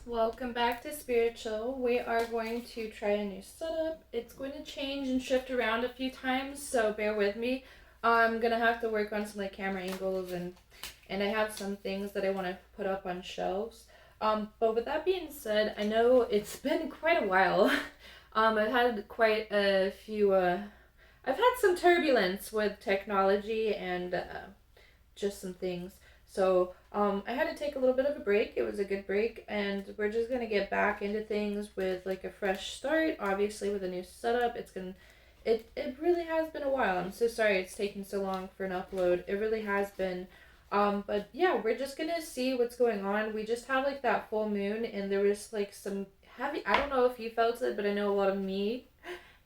Welcome back to Spiritual. We are going to try a new setup. It's going to change and shift around a few times, so bear with me. I'm gonna have to work on some camera angles and I have some things that I want to put up on shelves. But with that being said, I know it's been quite a while. I've had quite a few. I've had some turbulence with technology and just some things. So I had to take a little bit of a break. It was a good break, and we're just gonna get back into things with a fresh start. Obviously, with a new setup, it really has been a while. I'm so sorry it's taking so long for an upload. It really has been. But yeah, we're just gonna see what's going on. We just had that full moon, and there was some heavy. I don't know if you felt it, but I know a lot of me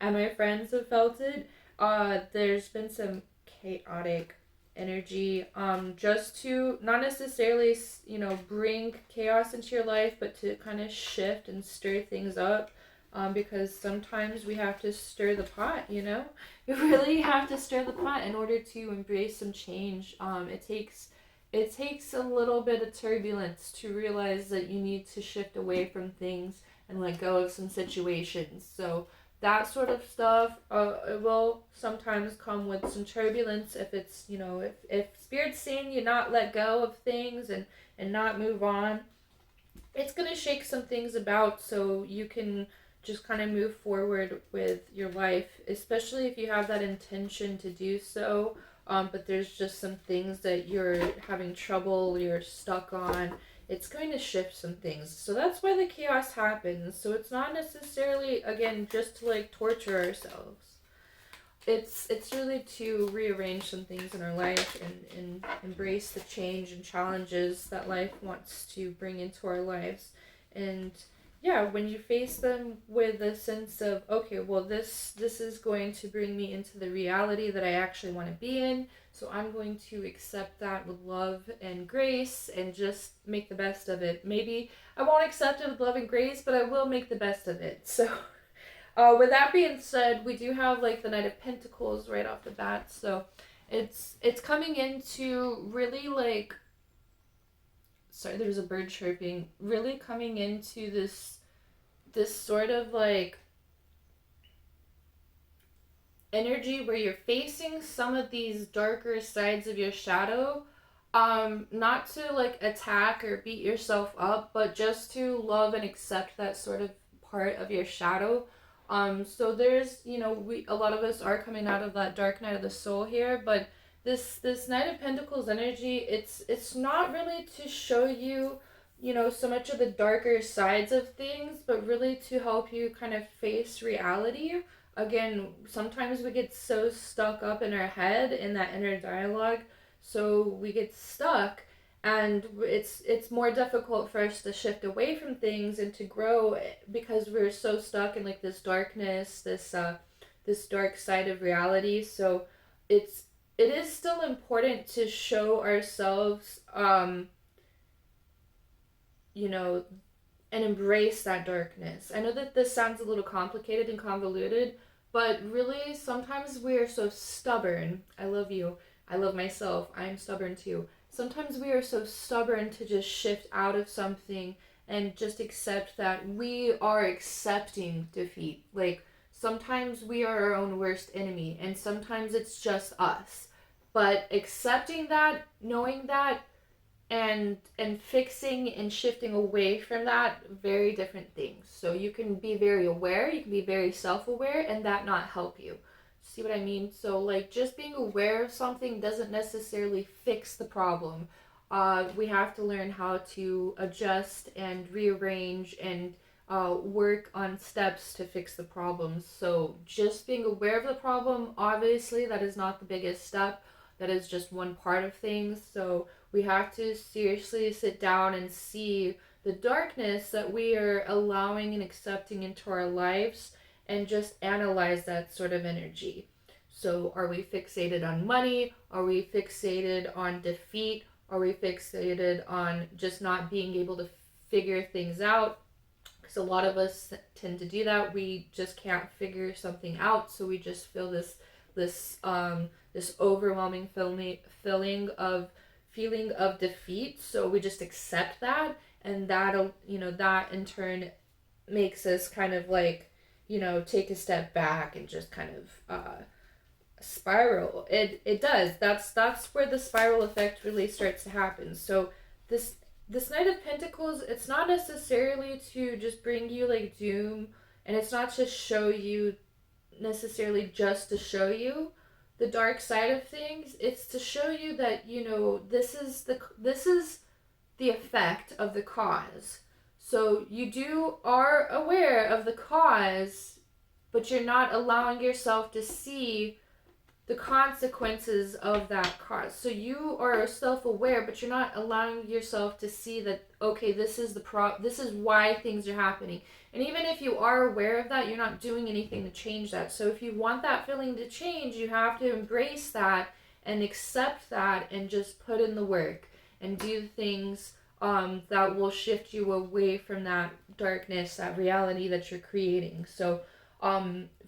and my friends have felt it. There's been some chaotic energy, just to not necessarily bring chaos into your life, but to kind of shift and stir things up, because sometimes we have to stir the pot. You really have to stir the pot in order to embrace some change. It takes a little bit of turbulence to realize that you need to shift away from things and let go of some situations. So that sort of stuff, it will sometimes come with some turbulence if it's, if spirit's seeing you not let go of things and not move on. It's going to shake some things about so you can just kind of move forward with your life, especially if you have that intention to do so. But there's just some things that you're having trouble, you're stuck on. It's going to shift some things. So that's why the chaos happens. So it's not necessarily, again, just to torture ourselves. It's really to rearrange some things in our life and embrace the change and challenges that life wants to bring into our lives. And yeah, when you face them with a sense of, okay, well, this is going to bring me into the reality that I actually want to be in, so I'm going to accept that with love and grace and just make the best of it. Maybe I won't accept it with love and grace, but I will make the best of it. So with that being said, we do have the Knight of Pentacles right off the bat, so it's coming into really sorry, there's a bird chirping. Really coming into this sort of energy where you're facing some of these darker sides of your shadow, not to attack or beat yourself up, but just to love and accept that sort of part of your shadow. So there's, a lot of us are coming out of that dark night of the soul here, but this Knight of Pentacles energy, it's not really to show you, so much of the darker sides of things, but really to help you kind of face reality. Again, sometimes we get so stuck up in our head in that inner dialogue, so we get stuck, and it's more difficult for us to shift away from things and to grow because we're so stuck in this darkness, this dark side of reality. So it is still important to show ourselves, and embrace that darkness. I know that this sounds a little complicated and convoluted, but really sometimes we are so stubborn. I love you. I love myself. I'm stubborn too. Sometimes we are so stubborn to just shift out of something and just accept that we are accepting defeat. Sometimes we are our own worst enemy, and sometimes it's just us. But accepting that, knowing that, and fixing and shifting away from that, very different things. So you can be very aware, you can be very self-aware, and that not help you. See what I mean? So just being aware of something doesn't necessarily fix the problem. We have to learn how to adjust and rearrange and work on steps to fix the problems. So just being aware of the problem, obviously that is not the biggest step. That is just one part of things. So we have to seriously sit down and see the darkness that we are allowing and accepting into our lives, and just analyze that sort of energy. So are we fixated on money? Are we fixated on defeat? Are we fixated on just not being able to figure things out? Because a lot of us tend to do that. We just can't figure something out, so we just feel this overwhelming feeling of defeat. So we just accept that and that'll, that in turn makes us kind of like, take a step back and just kind of spiral. It does. That's where the spiral effect really starts to happen. So this Knight of Pentacles, it's not necessarily to just bring you like doom, and it's not to show you necessarily just to show you the dark side of things. It's to show you that, this is the effect of the cause. So you are aware of the cause, but you're not allowing yourself to see the consequences of that cause. So you are self-aware, but you're not allowing yourself to see that, okay, this is this is why things are happening. And even if you are aware of that, you're not doing anything to change that. So if you want that feeling to change, you have to embrace that and accept that and just put in the work and do things that will shift you away from that darkness, that reality that you're creating. So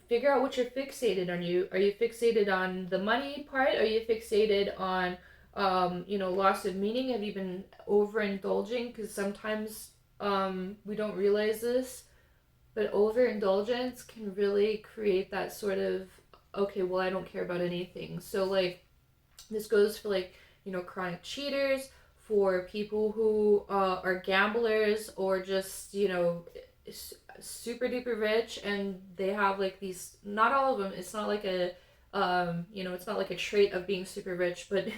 figure out what you're fixated on. Are you fixated on the money part? Are you fixated on loss of meaning? Have you been overindulging? Because sometimes we don't realize this, but overindulgence can really create that sort of, okay, well, I don't care about anything. So like this goes for like, chronic cheaters, for people who are gamblers, or just super duper rich, and they have like these, not all of them, it's not like a it's not like a trait of being super rich, but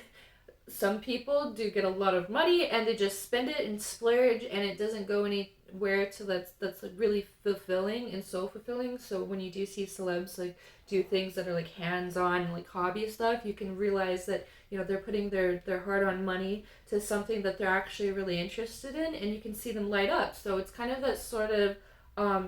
some people do get a lot of money and they just spend it and splurge, and it doesn't go anywhere to that's like really fulfilling and so fulfilling. So when you do see celebs like do things that are like hands-on, like hobby stuff, you can realize that they're putting their hard-earned money to something that they're actually really interested in, and you can see them light up. So it's kind of that sort of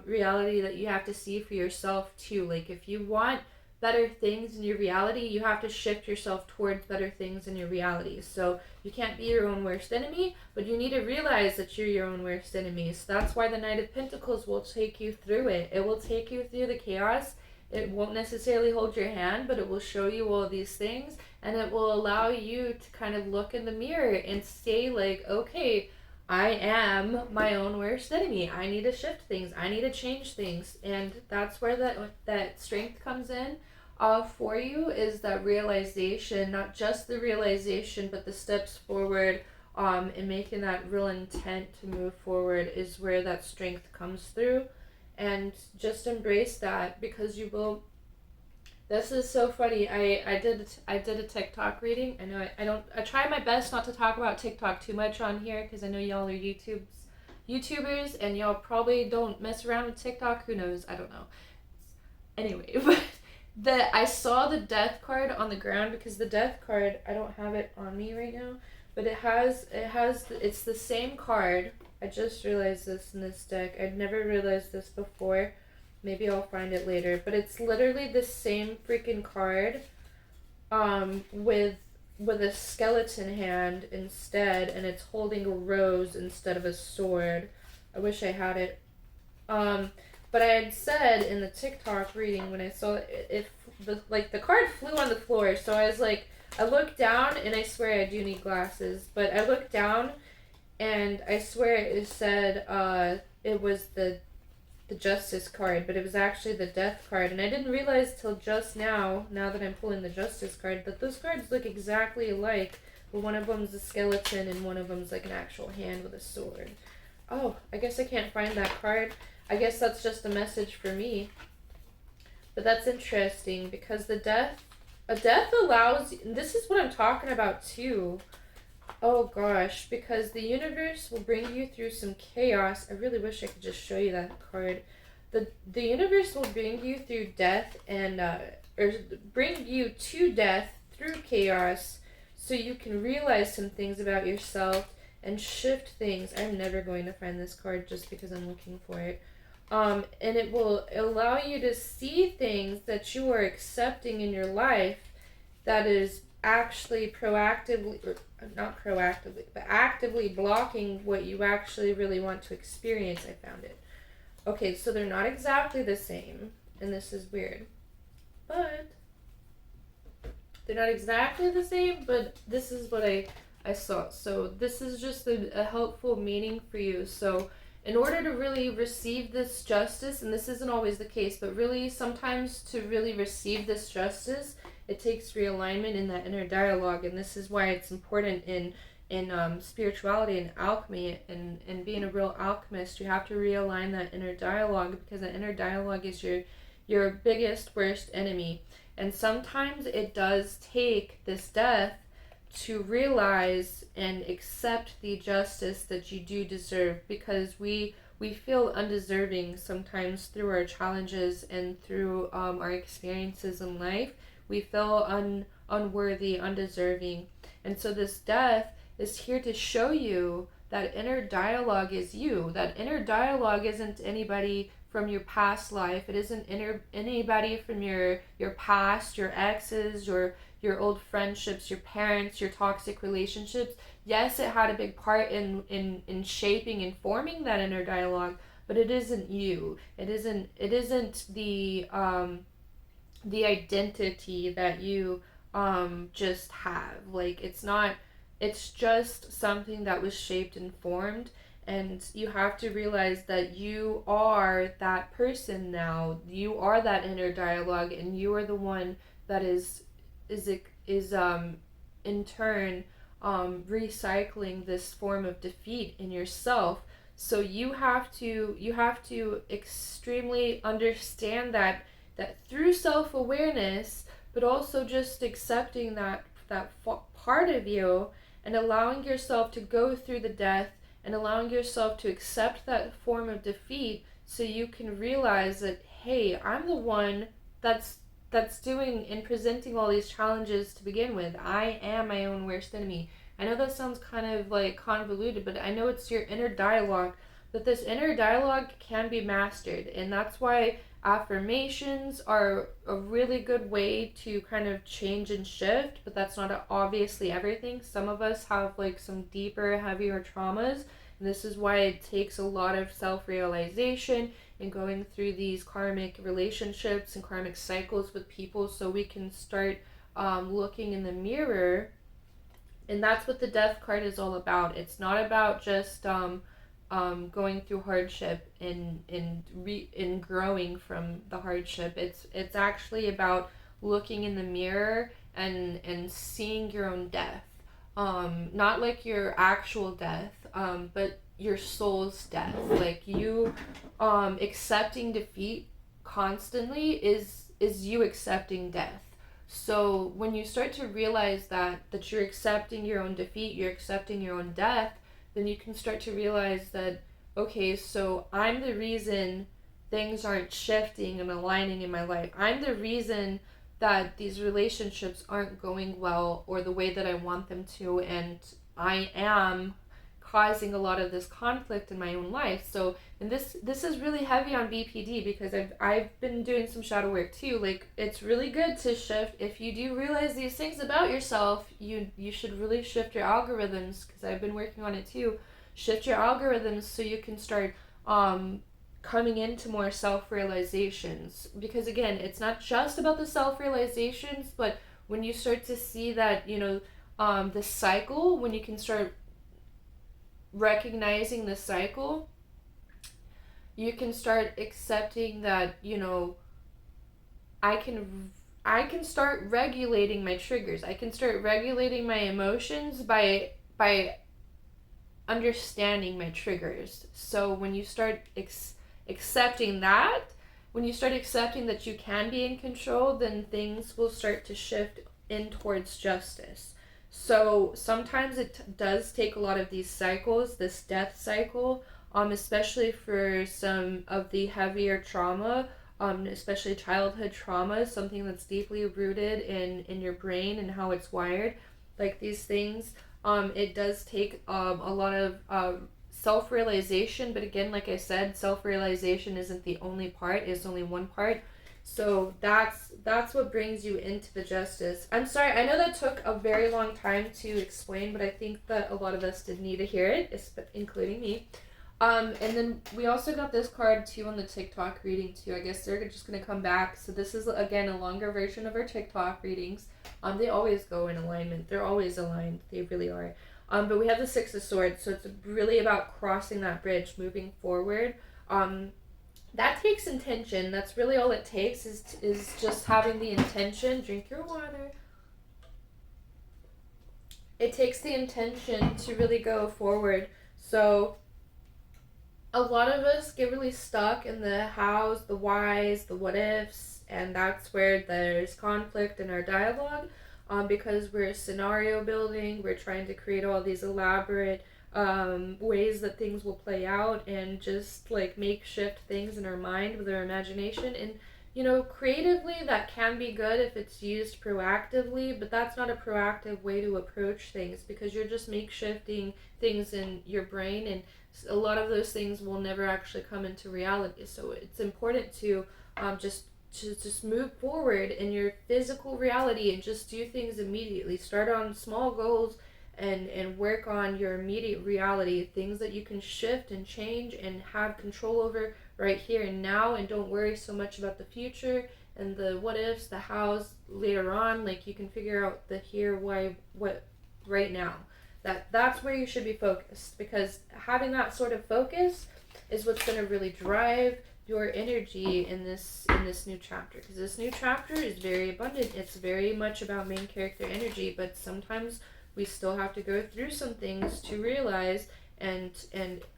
reality that you have to see for yourself too. Like if you want better things in your reality, you have to shift yourself towards better things in your reality. So you can't be your own worst enemy, but you need to realize that you're your own worst enemy. So that's why the Knight of Pentacles will take you through it. It will take you through the chaos. It won't necessarily hold your hand, but it will show you all these things, and it will allow you to kind of look in the mirror and say like, okay, I am my own worst enemy. I need to shift things. I need to change things. And that's where that strength comes in for you, is that realization, not just the realization, but the steps forward and making that real intent to move forward is where that strength comes through. And just embrace that, because you will. This is so funny. I did a TikTok reading. I know I try my best not to talk about TikTok too much on here, because I know y'all are YouTubers, and y'all probably don't mess around with TikTok. Who knows? I don't know. Anyway, but I saw the death card on the ground, because the death card, I don't have it on me right now, but it's the same card. I just realized this in this deck. I'd never realized this before. Maybe I'll find it later, but it's literally the same freaking card with a skeleton hand instead, and it's holding a rose instead of a sword. I wish I had it. But I had said in the TikTok reading, when I saw it, the card flew on the floor, so I was like, I looked down, and I swear I do need glasses, but I looked down, and I swear it said it was the Justice card, but it was actually the Death card, and I didn't realize till just now that I'm pulling the Justice card, that those cards look exactly alike, but one of them's a skeleton and one of them's like an actual hand with a sword. Oh, I guess I can't find that card. I guess that's just a message for me. But that's interesting, because a death allows, this is what I'm talking about too. Oh gosh, because the universe will bring you through some chaos. I really wish I could just show you that card. The universe will bring you through death, and or bring you to death through chaos, so you can realize some things about yourself and shift things. I'm never going to find this card just because I'm looking for it. And it will allow you to see things that you are accepting in your life that is actually proactively, or not proactively, but actively blocking what you actually really want to experience. I found it. Okay, so they're not exactly the same, and this is weird, but they're not exactly the same, but this is what I I saw. So this is just a helpful meaning for you. So in order to really receive this justice, and this isn't always the case, but really sometimes to really receive this justice, it takes realignment in that inner dialogue. And this is why it's important in spirituality and alchemy, and being a real alchemist. You have to realign that inner dialogue, because that inner dialogue is your biggest, worst enemy. And sometimes it does take this death to realize and accept the justice that you do deserve, because we feel undeserving sometimes through our challenges and through our experiences in life. We feel unworthy, undeserving. And so this death is here to show you that inner dialogue is you. That inner dialogue isn't anybody from your past life. It isn't anybody from your past, your exes, your old friendships, your parents, your toxic relationships. Yes, it had a big part in shaping and forming that inner dialogue, but it isn't you. It isn't the identity that you just have. Like, it's just something that was shaped and formed, and you have to realize that you are that person now. You are that inner dialogue, and you are the one that is in turn recycling this form of defeat in yourself. So you have to extremely understand that through self-awareness, but also just accepting that part of you, and allowing yourself to go through the death, and allowing yourself to accept that form of defeat, so you can realize that, hey, I'm the one that's doing and presenting all these challenges to begin with. I am my own worst enemy. I know that sounds kind of like convoluted, but I know it's your inner dialogue, that this inner dialogue can be mastered. And that's why affirmations are a really good way to kind of change and shift, but that's not obviously everything. Some of us have like some deeper, heavier traumas, and this is why it takes a lot of self-realization and going through these karmic relationships and karmic cycles with people, so we can start looking in the mirror. And that's what the death card is all about. It's not about just going through hardship and growing from the hardship. It's actually about looking in the mirror and seeing your own death. Not like your actual death, but your soul's death. Like, you accepting defeat constantly is you accepting death. So when you start to realize that you're accepting your own defeat, you're accepting your own death, then you can start to realize that, okay, so I'm the reason things aren't shifting and aligning in my life. I'm the reason that these relationships aren't going well or the way that I want them to, and I am causing a lot of this conflict in my own life. So, and this is really heavy on BPD, because I've been doing some shadow work too. Like, it's really good to shift. If you do realize these things about yourself, you should really shift your algorithms, because I've been working on it too. Shift your algorithms so you can start coming into more self-realizations, because again, it's not just about the self-realizations, but when you start to see that, the cycle, when you can start recognizing the cycle, you can start accepting that, I can start regulating my triggers. I can start regulating my emotions by understanding my triggers. So when you start accepting that, when you start accepting that you can be in control, then things will start to shift in towards justice. So sometimes it does take a lot of these cycles, this death cycle, especially for some of the heavier trauma, especially childhood trauma, something that's deeply rooted in your brain and how it's wired. Like, these things, it does take a lot of self-realization, but again, like I said, self-realization isn't the only part, it's only one part. So that's what brings you into the justice. I'm sorry, I know that took a very long time to explain, but I think that a lot of us did need to hear it, including me. And then we also got this card too on the TikTok reading too. I guess they're just gonna come back. So this is again a longer version of our TikTok readings. They always go in alignment. They're always aligned. They really are. But we have the Six of Swords, so it's really about crossing that bridge, moving forward. That takes intention. That's really all it takes is just having the intention. Drink your water. It takes the intention to really go forward. So a lot of us get really stuck in the hows, the whys, the what ifs, and that's where there's conflict in our dialogue, because we're scenario building, we're trying to create all these elaborate ways that things will play out, and just like makeshift things in our mind with our imagination. And creatively that can be good if it's used proactively, but that's not a proactive way to approach things, because you're just makeshifting things in your brain, and a lot of those things will never actually come into reality. So it's important to just move forward in your physical reality and just do things immediately. Start on small goals and work on your immediate reality, things that you can shift and change and have control over right here and now, and don't worry so much about the future and the what ifs, the hows later on. Like, you can figure out the here, why, what right now. That's where you should be focused, because having that sort of focus is what's going to really drive your energy in this new chapter, because this new chapter is very abundant. It's very much about main character energy, but sometimes we still have to go through some things to realize and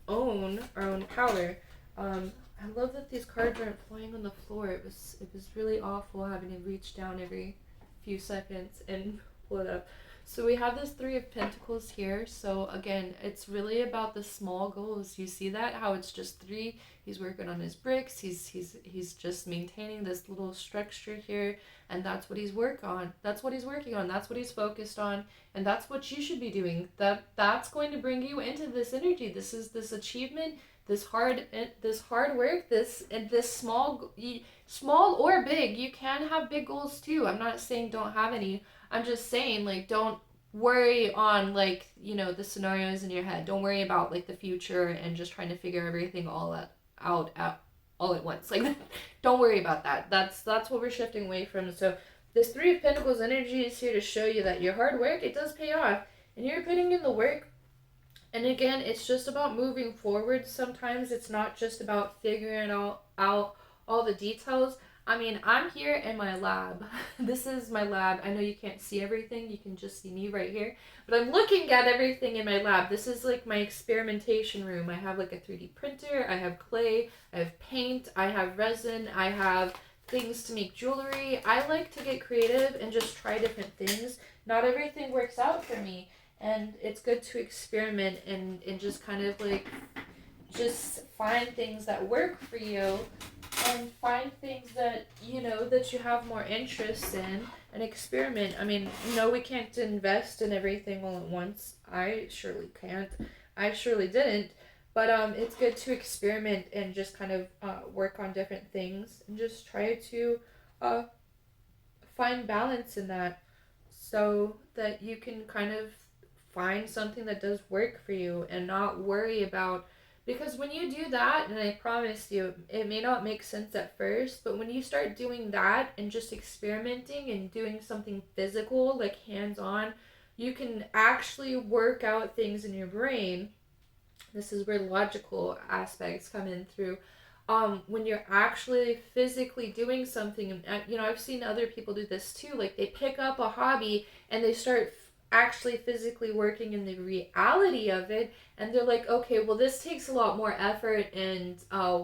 own our own power. I love that these cards aren't flying on the floor. It was really awful having to reach down every few seconds and pull it up. So we have this Three of Pentacles here. So again, it's really about the small goals. You see that? How it's just three. He's working on his bricks. He's just maintaining this little structure here, and that's what he's working on. That's what he's focused on, and that's what you should be doing. That's going to bring you into this energy. This is this achievement, this hard work, this small or big. You can have big goals too. I'm not saying don't have any. I'm just saying, like, don't worry on, like, the scenarios in your head. Don't worry about, like, the future and just trying to figure everything all out all at once. Like, don't worry about that. That's what we're shifting away from. So this Three of Pentacles energy is here to show you that your hard work, it does pay off. And you're putting in the work. And again, it's just about moving forward. Sometimes it's not just about figuring out all the details. I mean, I'm here in my lab. This is my lab. I know you can't see everything. You can just see me right here. But I'm looking at everything in my lab. This is like my experimentation room. I have like a 3D printer. I have clay. I have paint. I have resin. I have things to make jewelry. I like to get creative and just try different things. Not everything works out for me. And it's good to experiment and just kind of like just find things that work for you, and find things that that you have more interest in, and experiment. I mean, no, we can't invest in everything all at once. I surely can't. I surely didn't. But it's good to experiment and just kind of work on different things and just try to find balance in that, so that you can kind of find something that does work for you and not worry about. Because when you do that, and I promise you, it may not make sense at first, but when you start doing that and just experimenting and doing something physical, like hands-on, you can actually work out things in your brain. This is where logical aspects come in through. When you're actually physically doing something, and I've seen other people do this too. Like, they pick up a hobby and they start actually physically working in the reality of it, and they're like, okay, well, this takes a lot more effort and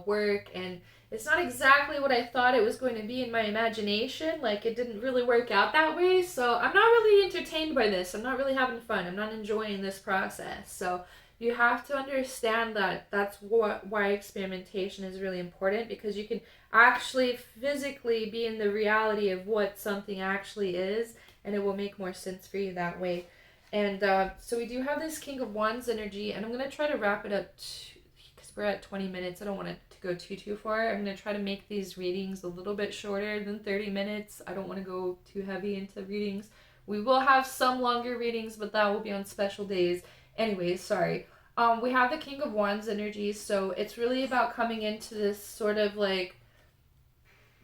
work, and it's not exactly what I thought it was going to be in my imagination. Like, it didn't really work out that way, so I'm not really entertained by this. I'm not really having fun. I'm not enjoying this process. So you have to understand that that's why experimentation is really important, because you can actually physically be in the reality of what something actually is, and it will make more sense for you that way. And so we do have this King of Wands energy, and I'm going to try to wrap it up because we're at 20 minutes. I don't want it to go too far. I'm going to try to make these readings a little bit shorter than 30 minutes. I don't want to go too heavy into readings. We will have some longer readings, but that will be on special days. Anyways, sorry. We have the King of Wands energy, so it's really about coming into this sort of like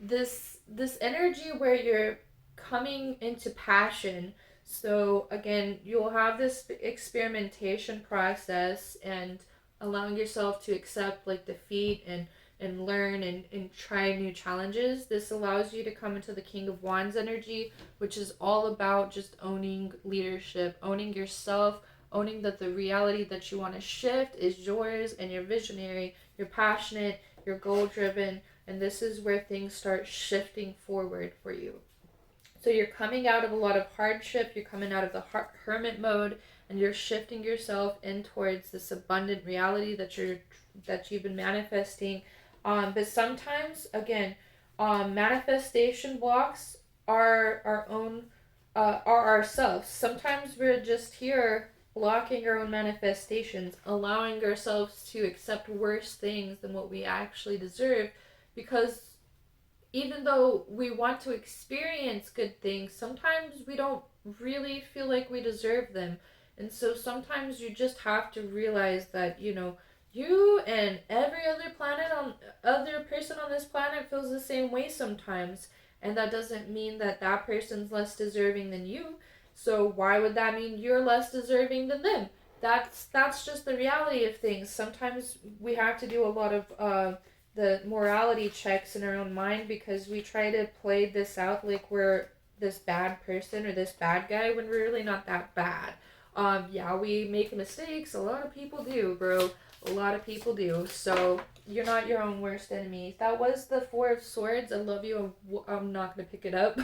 this energy where you're coming into passion. So again, you'll have this experimentation process and allowing yourself to accept like defeat and learn and try new challenges. This allows you to come into the King of Wands energy, which is all about just owning leadership, owning yourself, owning that the reality that you want to shift is yours, and you're visionary, you're passionate, you're goal driven, and this is where things start shifting forward for you. So you're coming out of a lot of hardship, you're coming out of the hermit mode, and you're shifting yourself in towards this abundant reality that you've been manifesting. But sometimes, again, manifestation blocks are our own, are ourselves. Sometimes we're just here blocking our own manifestations, allowing ourselves to accept worse things than what we actually deserve, because even though we want to experience good things, sometimes we don't really feel like we deserve them. And so sometimes you just have to realize that, you and every other person on this planet feels the same way sometimes. And that doesn't mean that that person's less deserving than you. So why would that mean you're less deserving than them? That's just the reality of things. Sometimes we have to do a lot of the morality checks in our own mind, because we try to play this out like we're this bad person or this bad guy when we're really not that bad. Yeah, we make mistakes. A lot of people do, bro. A lot of people do. So you're not your own worst enemy. That was the Four of Swords. I love you. I'm not gonna pick it up.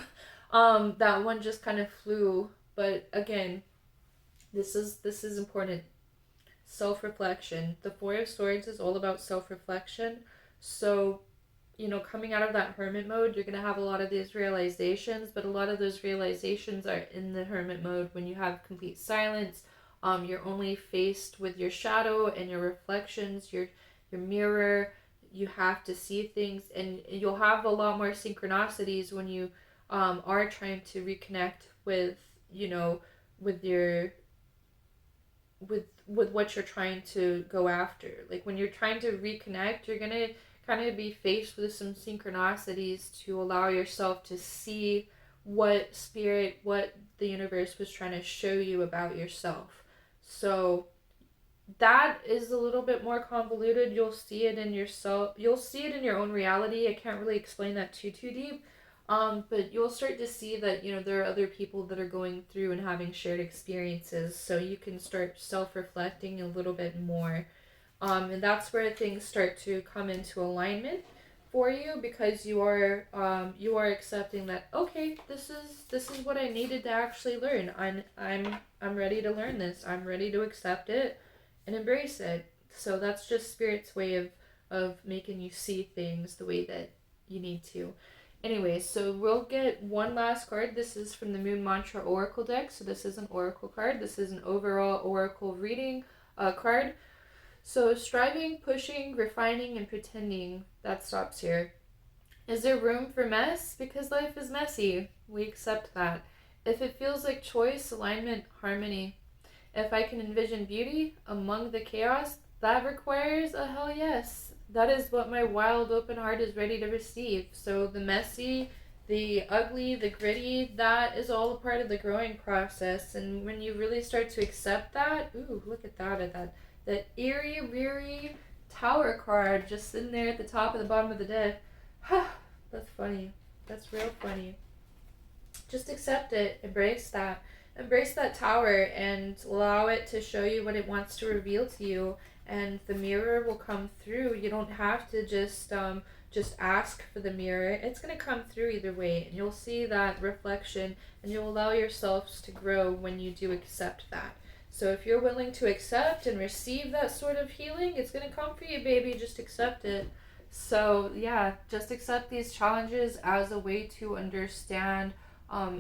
That one just kind of flew. But again, this is important. Self-reflection. The Four of Swords is all about self-reflection. So, coming out of that hermit mode, you're going to have a lot of these realizations, but a lot of those realizations are in the hermit mode when you have complete silence. You're only faced with your shadow and your reflections, your mirror. You have to see things, and you'll have a lot more synchronicities when you are trying to reconnect with, with your with what you're trying to go after. Like when you're trying to reconnect, you're going to kind of be faced with some synchronicities to allow yourself to see what the universe was trying to show you about yourself. So that is a little bit more convoluted. You'll see it in yourself. You'll see it in your own reality. I can't really explain that too deep. But you'll start to see that, there are other people that are going through and having shared experiences. So you can start self-reflecting a little bit more. And that's where things start to come into alignment for you, because you are accepting that, okay, this is what I needed to actually learn. I'm ready to learn this. I'm ready to accept it and embrace it. So that's just Spirit's way of making you see things the way that you need to. Anyway, so we'll get one last card. This is from the Moon Mantra Oracle deck. So this is an Oracle card. This is an overall Oracle reading card. So striving, pushing, refining, and pretending, that stops here. Is there room for mess? Because life is messy. We accept that. If it feels like choice, alignment, harmony. If I can envision beauty among the chaos, that requires a hell yes. That is what my wild open heart is ready to receive. So the messy, the ugly, the gritty, that is all a part of the growing process. And when you really start to accept that, ooh, look at that eerie, weary tower card just sitting there at the top of the bottom of the deck. That's funny. That's real funny. Just accept it. Embrace that. Embrace that tower and allow it to show you what it wants to reveal to you. And the mirror will come through. You don't have to just ask for the mirror. It's going to come through either way. And you'll see that reflection, and you'll allow yourselves to grow when you do accept that. So if you're willing to accept and receive that sort of healing, it's going to come for you, baby. Just accept it. So yeah, just accept these challenges as a way to understand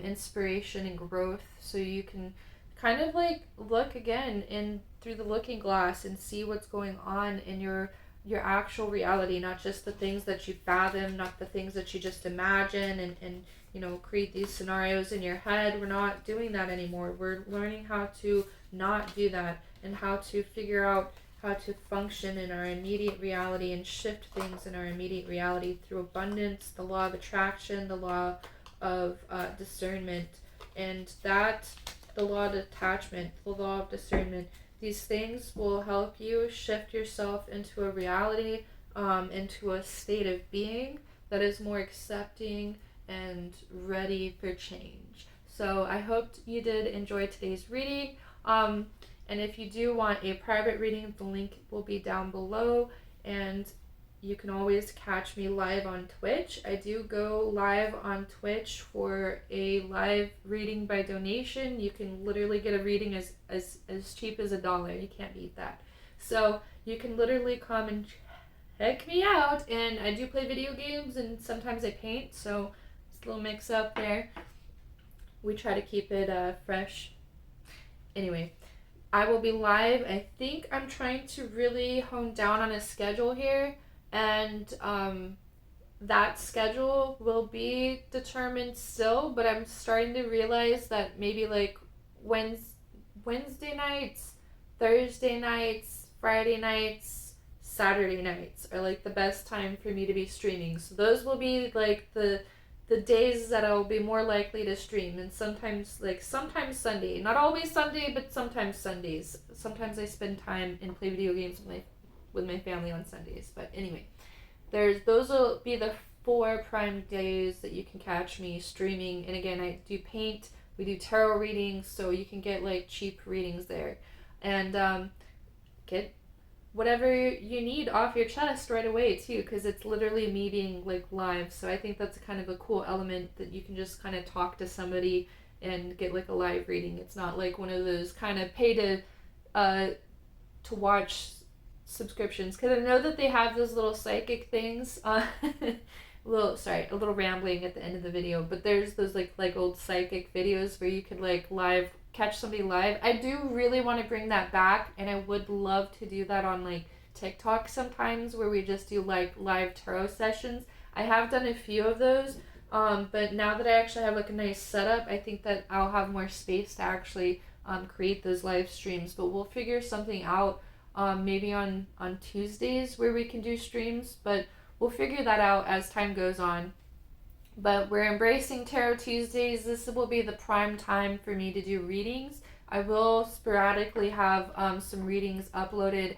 inspiration and growth, so you can kind of like look again in through the looking glass and see what's going on in your actual reality, not just the things that you fathom, not the things that you just imagine and create these scenarios in your head. We're not doing that anymore. We're learning how to not do that, and how to figure out how to function in our immediate reality and shift things in our immediate reality through abundance, the law of attraction, the law of discernment, And that, the law of attachment, the law of discernment, these things will help you shift yourself into a reality, into a state of being that is more accepting and ready for change. So I hope you did enjoy today's reading. And if you do want a private reading, the link will be down below. And you can always catch me live on Twitch. I do go live on Twitch for a live reading by donation. You can literally get a reading as cheap as $1. You can't beat that. So you can literally come and check me out. And I do play video games and sometimes I paint. So it's a little mix up there. We try to keep it fresh. Anyway, I will be live. I think I'm trying to really hone down on a schedule here. And that schedule will be determined still, but I'm starting to realize that maybe like Wednesday nights, Thursday nights, Friday nights, Saturday nights are like the best time for me to be streaming. So those will be like the days that I'll be more likely to stream, and sometimes Sunday. Not always Sunday, but sometimes Sundays. Sometimes I spend time and play video games with my family on Sundays. But anyway, those will be the 4 prime days that you can catch me streaming. And again, I do paint, we do tarot readings, so you can get like cheap readings there. And get whatever you need off your chest right away too, because it's literally me being like live. So I think that's kind of a cool element, that you can just kind of talk to somebody and get like a live reading. It's not like one of those kind of pay to watch subscriptions, because I know that they have those little psychic things. A little rambling at the end of the video, but there's those like old psychic videos where you could like live catch somebody live. I do really want to bring that back, and I would love to do that on like TikTok sometimes, where we just do like live tarot sessions. I have done a few of those, but now that I actually have like a nice setup, I think that I'll have more space to actually create those live streams. But we'll figure something out, maybe on Tuesdays where we can do streams, but we'll figure that out as time goes on. But we're embracing Tarot Tuesdays. This will be the prime time for me to do readings. I will sporadically have some readings uploaded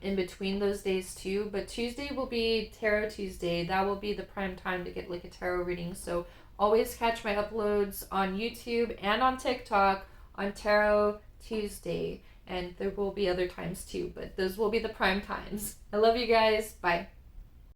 in between those days too. But Tuesday will be Tarot Tuesday. That will be the prime time to get like a tarot reading. So always catch my uploads on YouTube and on TikTok on Tarot Tuesday. And there will be other times too, but those will be the prime times. I love you guys. Bye.